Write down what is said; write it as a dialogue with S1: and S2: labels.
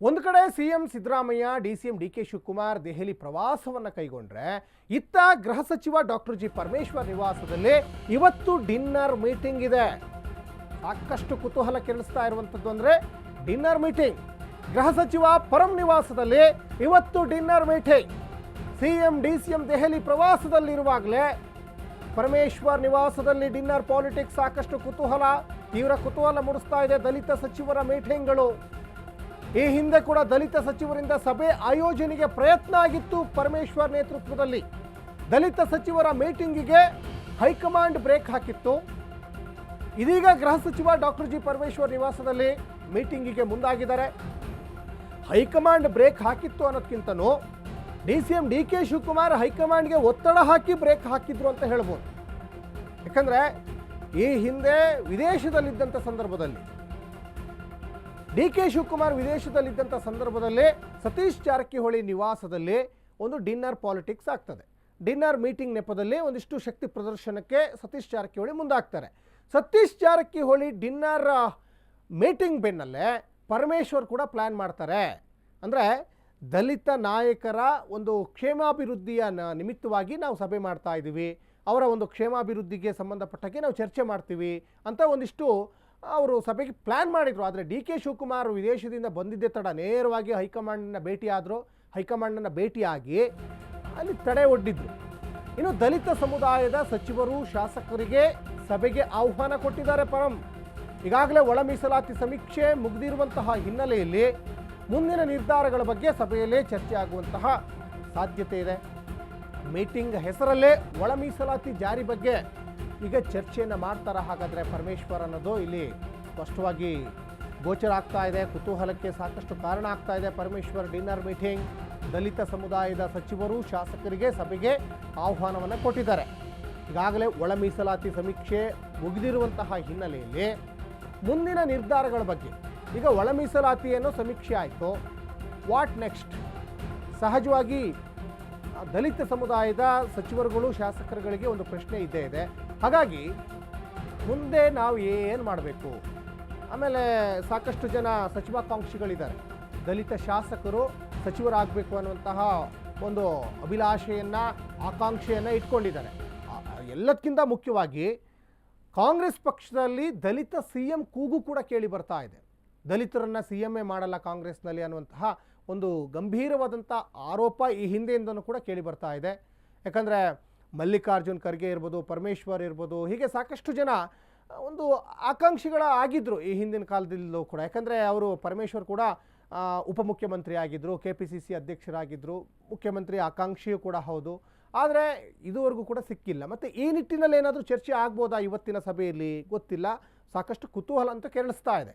S1: ಒಂದು ಕಡೆ CM Siddaramaiah DCM DK Shivakumar Delhi ಪ್ರವಾಸವನ್ನು ಕೈಗೊಂಡ್ರೆ ಇತ್ತ ಗೃಹ ಸಚಿವ ಡಾಕ್ಟರ್ ಜಿ ಪರಮೇಶ್ವರ್ ನಿವಾಸದಲ್ಲಿ ಇವತ್ತು ಡಿನ್ನರ್ ಮೀಟಿಂಗ್ ಇದೆ. ಸಾಕಷ್ಟು ಕುತೂಹಲ ಕೆರಳಿಸ್ತಾ ಇರುವಂಥದ್ದು ಅಂದರೆ ಡಿನ್ನರ್ ಮೀಟಿಂಗ್. ಗೃಹ ಸಚಿವ ಪರಂ ನಿವಾಸದಲ್ಲಿ ಇವತ್ತು dinner meeting. CM DCM Delhi ಪ್ರವಾಸದಲ್ಲಿರುವಾಗಲೇ ಪರಮೇಶ್ವರ್ ನಿವಾಸದಲ್ಲಿ ಡಿನ್ನರ್ ಪಾಲಿಟಿಕ್ಸ್ ಸಾಕಷ್ಟು ತೀವ್ರ ಕುತೂಹಲ ಮೂಡಿಸ್ತಾ ಇದೆ. ದಲಿತ ಸಚಿವರ ಮೀಟಿಂಗ್ಗಳು. ಈ ಹಿಂದೆ ಕೂಡ ದಲಿತ ಸಚಿವರಿಂದ ಸಭೆ ಆಯೋಜನೆಗೆ ಪ್ರಯತ್ನ ಆಗಿತ್ತು. ಪರಮೇಶ್ವರ್ ನೇತೃತ್ವದಲ್ಲಿ ದಲಿತ ಸಚಿವರ ಮೀಟಿಂಗಿಗೆ ಹೈಕಮಾಂಡ್ ಬ್ರೇಕ್ ಹಾಕಿತ್ತು. ಇದೀಗ ಗೃಹ ಸಚಿವ ಡಾಕ್ಟರ್ ಜಿ ಪರಮೇಶ್ವರ್ ನಿವಾಸದಲ್ಲಿ ಮೀಟಿಂಗಿಗೆ ಮುಂದಾಗಿದ್ದಾರೆ. ಹೈಕಮಾಂಡ್ ಬ್ರೇಕ್ ಹಾಕಿತ್ತು ಅನ್ನೋದಕ್ಕಿಂತನೂ ಡಿಸಿಎಂ ಡಿಕೆ ಶಿವಕುಮಾರ್ ಹೈಕಮಾಂಡ್ಗೆ ಒತ್ತಡ ಹಾಕಿ ಬ್ರೇಕ್ ಹಾಕಿದ್ರು ಅಂತ ಹೇಳ್ಬೋದು. ಯಾಕಂದ್ರೆ ಈ ಹಿಂದೆ ವಿದೇಶದಲ್ಲಿದ್ದಂಥ ಸಂದರ್ಭದಲ್ಲಿ ಡಿಕೆ ಶಿವಕುಮಾರ್ ವಿದೇಶದಲ್ಲಿದ್ದಂಥ ಸಂದರ್ಭದಲ್ಲಿ ಸತೀಶ್ ಜಾರಕಿಹೊಳಿ ನಿವಾಸದಲ್ಲಿ ಒಂದು ಡಿನ್ನರ್ ಪಾಲಿಟಿಕ್ಸ್ ಆಗ್ತದೆ. ಡಿನ್ನರ್ ಮೀಟಿಂಗ್ ನೆಪದಲ್ಲಿ ಒಂದಿಷ್ಟು ಶಕ್ತಿ ಪ್ರದರ್ಶನಕ್ಕೆ ಸತೀಶ್ ಜಾರಕಿಹೊಳಿ ಮುಂದಾಗ್ತಾರೆ. ಸತೀಶ್ ಜಾರಕಿಹೊಳಿ ಡಿನ್ನರ್ ಮೀಟಿಂಗ್ ಬೆನ್ನಲ್ಲೇ ಪರಮೇಶ್ವರ್ ಕೂಡ ಪ್ಲ್ಯಾನ್ ಮಾಡ್ತಾರೆ. ಅಂದರೆ ದಲಿತ ನಾಯಕರ ಒಂದು ಕ್ಷೇಮಾಭಿವೃದ್ಧಿಯ ನಿಮಿತ್ತವಾಗಿ ನಾವು ಸಭೆ ಮಾಡ್ತಾ ಇದ್ದೀವಿ, ಅವರ ಒಂದು ಕ್ಷೇಮಾಭಿವೃದ್ಧಿಗೆ ಸಂಬಂಧಪಟ್ಟಾಗೆ ನಾವು ಚರ್ಚೆ ಮಾಡ್ತೀವಿ ಅಂತ ಒಂದಿಷ್ಟು ಅವರು ಸಭೆಗೆ ಪ್ಲ್ಯಾನ್ ಮಾಡಿದರು. ಆದರೆ ಡಿ ಕೆ ಶಿವಕುಮಾರ್ ವಿದೇಶದಿಂದ ಬಂದಿದ್ದೇ ತಡ ನೇರವಾಗಿ ಹೈಕಮಾಂಡನ್ನು ಭೇಟಿಯಾಗಿ ಅಲ್ಲಿ ತಡೆ ಒಡ್ಡಿದ್ರು. ಇನ್ನು ದಲಿತ ಸಮುದಾಯದ ಸಚಿವರು ಶಾಸಕರಿಗೆ ಸಭೆಗೆ ಆಹ್ವಾನ ಕೊಟ್ಟಿದ್ದಾರೆ ಪರಂ. ಈಗಾಗಲೇ ಒಳ ಮೀಸಲಾತಿ ಸಮೀಕ್ಷೆ ಮುಗಿದಿರುವಂತಹ ಹಿನ್ನೆಲೆಯಲ್ಲಿ ಮುಂದಿನ ನಿರ್ಧಾರಗಳ ಬಗ್ಗೆ ಸಭೆಯಲ್ಲೇ ಚರ್ಚೆ ಆಗುವಂತಹ ಸಾಧ್ಯತೆ ಇದೆ. ಮೀಟಿಂಗ್ ಹೆಸರಲ್ಲೇ ಒಳ ಮೀಸಲಾತಿ ಜಾರಿ ಬಗ್ಗೆ ಈಗ ಚರ್ಚೆಯನ್ನು ಮಾಡ್ತಾರೆ. ಹಾಗಾದರೆ ಪರಮೇಶ್ವರ್ ಅನ್ನೋದು ಇಲ್ಲಿ ಸ್ಪಷ್ಟವಾಗಿ ಗೋಚರ ಆಗ್ತಾ ಇದೆ. ಕುತೂಹಲಕ್ಕೆ ಸಾಕಷ್ಟು ಕಾರಣ ಆಗ್ತಾ ಇದೆ. ಪರಮೇಶ್ವರ್ ಡಿನ್ನರ್ ಮೀಟಿಂಗ್, ದಲಿತ ಸಮುದಾಯದ ಸಚಿವರು ಶಾಸಕರಿಗೆ ಸಭೆಗೆ ಆಹ್ವಾನವನ್ನು ಕೊಟ್ಟಿದ್ದಾರೆ. ಈಗಾಗಲೇ ಒಳ ಮೀಸಲಾತಿ ಸಮೀಕ್ಷೆ ಮುಗಿದಿರುವಂತಹ ಹಿನ್ನೆಲೆಯಲ್ಲಿ ಮುಂದಿನ ನಿರ್ಧಾರಗಳ ಬಗ್ಗೆ ಈಗ ಒಳ ಮೀಸಲಾತಿಯನ್ನು ಸಮೀಕ್ಷೆ ಆಯಿತು, ವಾಟ್ ನೆಕ್ಸ್ಟ್? ಸಹಜವಾಗಿ ದಲಿತ ಸಮುದಾಯದ ಸಚಿವರುಗಳು ಶಾಸಕರುಗಳಿಗೆ ಒಂದು ಪ್ರಶ್ನೆ ಇದ್ದೇ ಇದೆ. ಹಾಗಾಗಿ ಮುಂದೆ ನಾವು ಏನು ಮಾಡಬೇಕು? ಆಮೇಲೆ ಸಾಕಷ್ಟು ಜನ ಸಚಿವಾಕಾಂಕ್ಷಿಗಳಿದ್ದಾರೆ. ದಲಿತ ಶಾಸಕರು ಸಚಿವರಾಗಬೇಕು ಅನ್ನುವಂತಹ ಒಂದು ಅಭಿಲಾಷೆಯನ್ನು ಆಕಾಂಕ್ಷೆಯನ್ನು ಇಟ್ಕೊಂಡಿದ್ದಾರೆ. ಎಲ್ಲದಕ್ಕಿಂತ ಮುಖ್ಯವಾಗಿ ಕಾಂಗ್ರೆಸ್ ಪಕ್ಷದಲ್ಲಿ ದಲಿತ ಸಿಎಂ ಕೂಗು ಕೂಡ ಕೇಳಿ ಬರ್ತಾ ಇದೆ. ದಲಿತರನ್ನು ಸಿಎಂఏ ಮಾಡಲ್ಲ ಕಾಂಗ್ರೆಸ್ನಲ್ಲಿ ಅನ್ನುವಂತಹ ಒಂದು ಗಂಭೀರವಾದಂಥ ಆರೋಪ ಈ ಹಿಂದೆಯಿಂದನೂ ಕೂಡ ಕೇಳಿ ಬರ್ತಾ ಇದೆ. ಯಾಕಂದರೆ ಮಲ್ಲಿಕಾರ್ಜುನ್ ಖರ್ಗೆ ಇರ್ಬೋದು, ಪರಮೇಶ್ವರ್ ಇರ್ಬೋದು, ಹೀಗೆ ಸಾಕಷ್ಟು ಜನ ಒಂದು ಆಕಾಂಕ್ಷಿಗಳ ಆಗಿದ್ದರು ಈ ಹಿಂದಿನ ಕಾಲದಲ್ಲೂ ಕೂಡ. ಯಾಕಂದರೆ ಅವರು ಪರಮೇಶ್ವರ್ ಕೂಡ ಉಪಮುಖ್ಯಮಂತ್ರಿ ಆಗಿದ್ದರು, KPCC ಅಧ್ಯಕ್ಷರಾಗಿದ್ದರು, ಮುಖ್ಯಮಂತ್ರಿ ಆಕಾಂಕ್ಷಿಯೂ ಕೂಡ ಹೌದು. ಆದರೆ ಇದುವರೆಗೂ ಕೂಡ ಸಿಕ್ಕಿಲ್ಲ. ಮತ್ತು ಈ ನಿಟ್ಟಿನಲ್ಲಿ ಏನಾದರೂ ಚರ್ಚೆ ಆಗ್ಬೋದಾ ಇವತ್ತಿನ ಸಭೆಯಲ್ಲಿ ಗೊತ್ತಿಲ್ಲ. ಸಾಕಷ್ಟು ಕುತೂಹಲ ಅಂತ ಕೆರಳಿಸ್ತಾ ಇದೆ.